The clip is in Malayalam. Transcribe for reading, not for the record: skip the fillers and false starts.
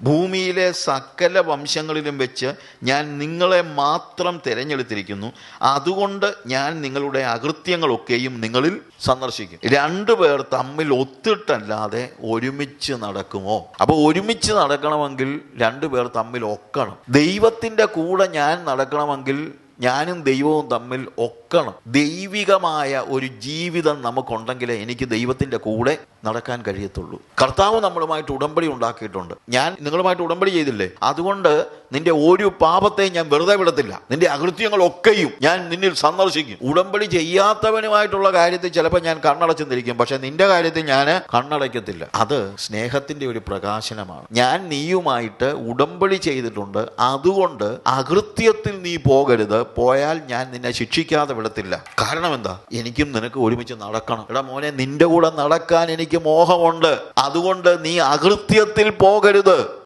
ഭൂമിയിലെ സകല വംശങ്ങളിലും വെച്ച് ഞാൻ നിങ്ങളെ മാത്രം തിരഞ്ഞെടുത്തിരിക്കുന്നു. അതുകൊണ്ട് ഞാൻ നിങ്ങളുടെ അകൃത്യങ്ങളൊക്കെയും നിങ്ങളിൽ സന്ദർശിക്കും. രണ്ടുപേർ തമ്മിൽ ഒത്തിട്ടല്ലാതെ ഒരുമിച്ച് നടക്കുമോ? അപ്പോൾ ഒരുമിച്ച് നടക്കണമെങ്കിൽ രണ്ടുപേർ തമ്മിൽ ഒക്കണം. ദൈവത്തിൻ്റെ കൂടെ ഞാൻ നടക്കണമെങ്കിൽ ഞാനും ദൈവവും തമ്മിൽ ഒക്കണം. ദൈവികമായ ഒരു ജീവിതം നമുക്കുണ്ടെങ്കിലേ എനിക്ക് ദൈവത്തിൻ്റെ കൂടെ നടക്കാൻ കഴിയത്തുള്ളൂ. കർത്താവ് നമ്മളുമായിട്ട് ഉടമ്പടി ഉണ്ടാക്കിയിട്ടുണ്ട്. ഞാൻ നിങ്ങളുമായിട്ട് ഉടമ്പടി ചെയ്തില്ലേ? അതുകൊണ്ട് നിന്റെ ഒരു പാപത്തെയും ഞാൻ വെറുതെ വിടത്തില്ല. നിന്റെ അകൃത്യങ്ങളൊക്കെയും ഞാൻ നിന്നിൽ സന്ദർശിക്കും. ഉടമ്പടി ചെയ്യാത്തവനുമായിട്ടുള്ള കാര്യത്തിൽ ചിലപ്പോൾ ഞാൻ കണ്ണടച്ചെന്നിരിക്കും, പക്ഷെ നിന്റെ കാര്യത്തിൽ ഞാൻ കണ്ണടയ്ക്കത്തില്ല. അത് സ്നേഹത്തിന്റെ ഒരു പ്രകാശനമാണ്. ഞാൻ നീയുമായിട്ട് ഉടമ്പടി ചെയ്തിട്ടുണ്ട്, അതുകൊണ്ട് അകൃത്യത്തിൽ നീ പോകരുത്. പോയാൽ ഞാൻ നിന്നെ ശിക്ഷിക്കാതെ വിടത്തില്ല. കാരണം എന്താ? എനിക്കും നിനക്ക് ഒരുമിച്ച് നടക്കണം. എടാ മോനെ, നിന്റെ കൂടെ നടക്കാൻ എനിക്ക് മോഹമുണ്ട്. അതുകൊണ്ട് നീ അകൃത്യത്തിൽ പോകരുത്.